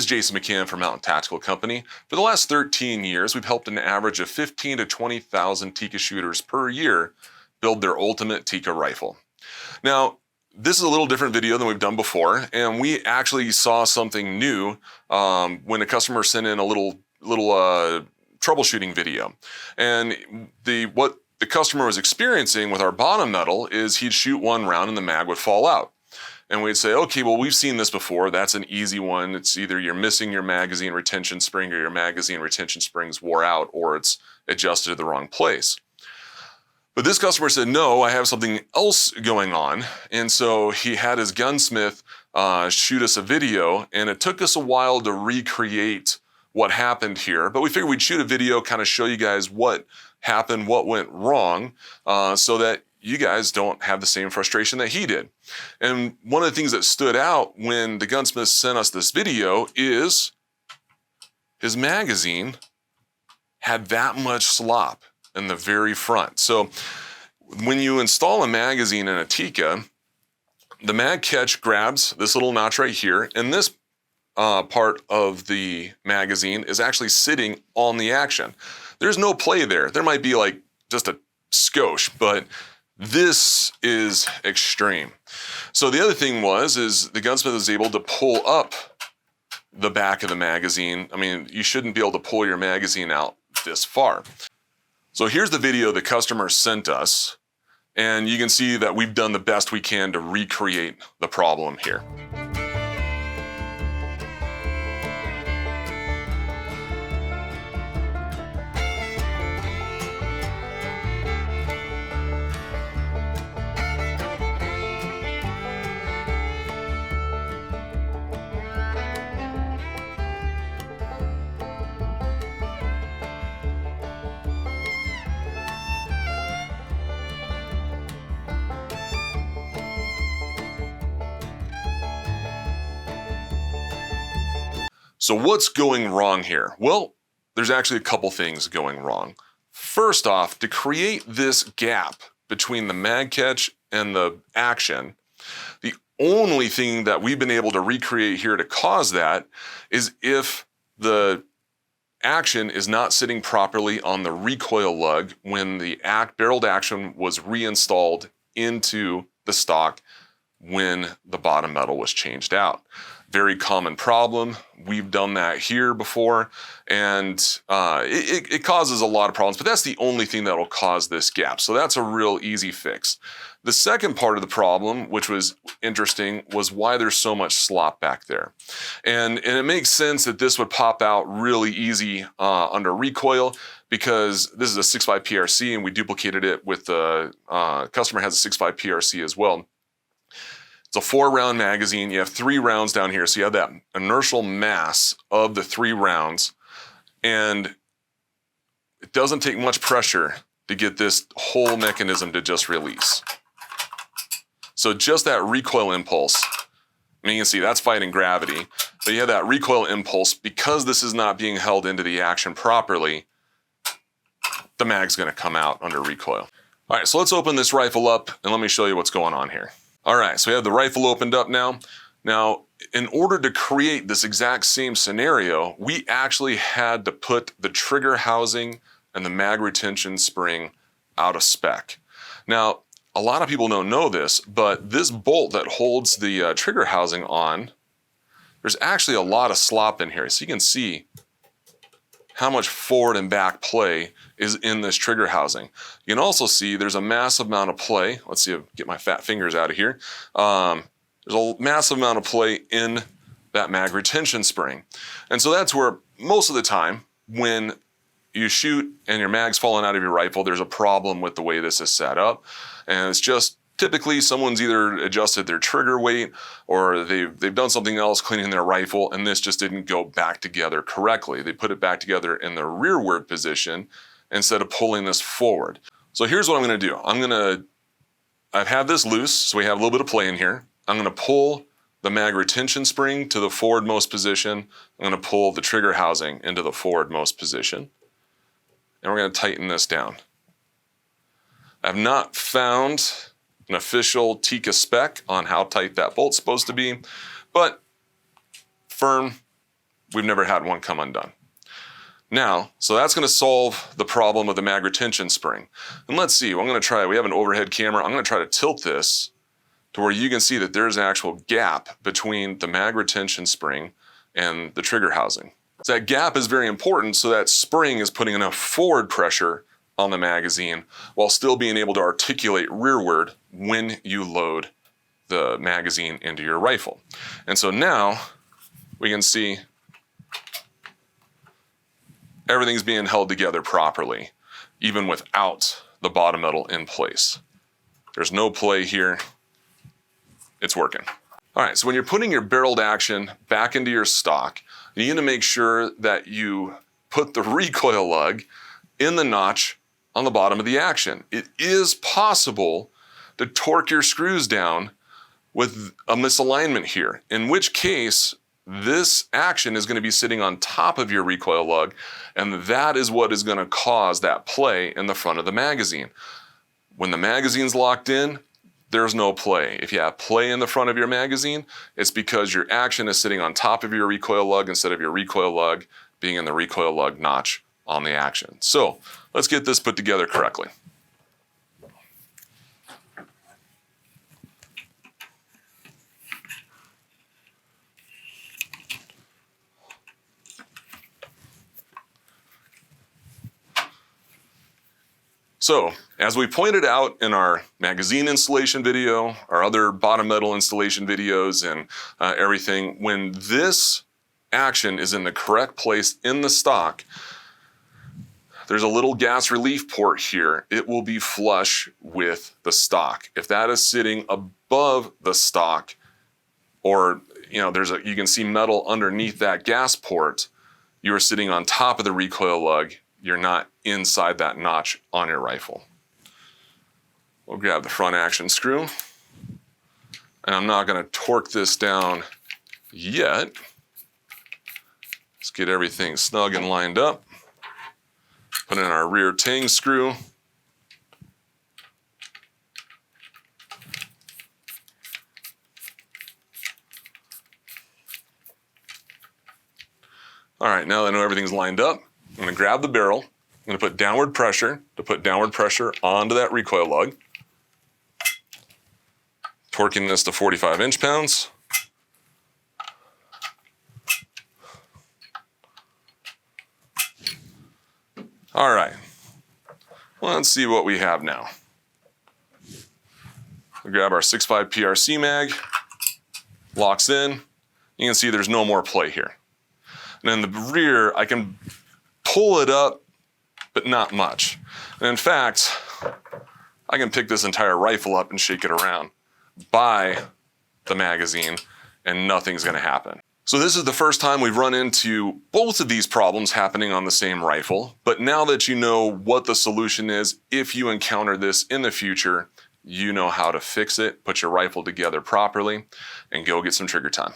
is Jason McCann from Mountain Tactical Company. For the last 13 years, we've helped an average of 15 to 20,000 Tikka shooters per year build their ultimate Tikka rifle. Now, this is a little different video than we've done before, and we actually saw something new when a customer sent in a little troubleshooting video. And what the customer was experiencing with our bottom metal is he'd shoot one round and the mag would fall out. And we'd say, okay, well, we've seen this before. That's an easy one. It's either you're missing your magazine retention spring or your magazine retention spring's wore out or it's adjusted to the wrong place. But this customer said, no, I have something else going on. And so he had his gunsmith shoot us a video, and it took us a while to recreate what happened here. But we figured we'd shoot a video, kind of show you guys what happened, what went wrong, so that you guys don't have the same frustration that he did. And one of the things that stood out when the gunsmith sent us this video is his magazine had that much slop in the very front. So when you install a magazine in a Tikka, the mag catch grabs this little notch right here, and this part of the magazine is actually sitting on the action. There's no play there. There might be like just a skosh, but this is extreme. So the other thing is the gunsmith was able to pull up the back of the magazine. I mean, you shouldn't be able to pull your magazine out this far. So here's the video the customer sent us, and you can see that we've done the best we can to recreate the problem here. So what's going wrong here? Well, there's actually a couple things going wrong. First off, to create this gap between the mag catch and the action, the only thing that we've been able to recreate here to cause that is if the action is not sitting properly on the recoil lug when the barreled action was reinstalled into the stock when the bottom metal was changed out. Very common problem. We've done that here before, and it causes a lot of problems, but that's the only thing that will cause this gap. So that's a real easy fix. The second part of the problem, which was interesting, was why there's so much slop back there. And it makes sense that this would pop out really easy under recoil, because this is a 6.5 PRC, and we duplicated it with the customer has a 6.5 PRC as well. It's a 4-round magazine. You have 3 rounds down here. So you have that inertial mass of the 3 rounds. And it doesn't take much pressure to get this whole mechanism to just release. So just that recoil impulse, I mean, you can see that's fighting gravity, but you have that recoil impulse. Because this is not being held into the action properly, the mag's gonna come out under recoil. All right, so let's open this rifle up and let me show you what's going on here. All right, so we have the rifle opened up now. Now, in order to create this exact same scenario, we actually had to put the trigger housing and the mag retention spring out of spec. Now, a lot of people don't know this, but this bolt that holds the trigger housing on, there's actually a lot of slop in here. So you can see how much forward and back play is in this trigger housing. You can also see there's a massive amount of play. Let's see if I get my fat fingers out of here. There's a massive amount of play in that mag retention spring. And so that's where most of the time when you shoot and your mag's falling out of your rifle, there's a problem with the way this is set up. And it's just typically someone's either adjusted their trigger weight or they've done something else cleaning their rifle, and this just didn't go back together correctly. They put it back together in the rearward position instead of pulling this forward. So here's what I'm gonna do. I've had this loose, so we have a little bit of play in here. I'm gonna pull the mag retention spring to the forwardmost position. I'm gonna pull the trigger housing into the forwardmost position. And we're gonna tighten this down. I've not found an official Tikka spec on how tight that bolt's supposed to be, but firm, we've never had one come undone. Now, so that's going to solve the problem of the mag retention spring. And let's see, I'm going to try, we have an overhead camera. I'm going to try to tilt this to where you can see that there's an actual gap between the mag retention spring and the trigger housing. So that gap is very important, so that spring is putting enough forward pressure on the magazine while still being able to articulate rearward when you load the magazine into your rifle. And so now we can see everything's being held together properly, even without the bottom metal in place. There's no play here. It's working. All right, so when you're putting your barreled action back into your stock, you need to make sure that you put the recoil lug in the notch on the bottom of the action. It is possible to torque your screws down with a misalignment here, in which case this action is going to be sitting on top of your recoil lug, and that is what is going to cause that play in the front of the magazine. When the magazine's locked in, there's no play. If you have play in the front of your magazine, it's because your action is sitting on top of your recoil lug instead of your recoil lug being in the recoil lug notch on the action. So let's get this put together correctly. So, as we pointed out in our magazine installation video, our other bottom metal installation videos and everything, when this action is in the correct place in the stock, there's a little gas relief port here. It will be flush with the stock. If that is sitting above the stock, or you can see metal underneath that gas port, you are sitting on top of the recoil lug. You're not inside that notch on your rifle. We'll grab the front action screw, and I'm not going to torque this down yet. Let's get everything snug and lined up. Put in our rear tang screw. All right, now that I know everything's lined up, I'm going to grab the barrel. I'm going to put downward pressure onto that recoil lug. Torquing this to 45 inch-pounds. All right, let's see what we have now. We grab our 6.5 PRC mag, locks in. You can see there's no more play here. And in the rear, I can pull it up, but not much. And in fact, I can pick this entire rifle up and shake it around by the magazine, and nothing's going to happen. So this is the first time we've run into both of these problems happening on the same rifle, but now that you know what the solution is, if you encounter this in the future, you know how to fix it, put your rifle together properly, and go get some trigger time.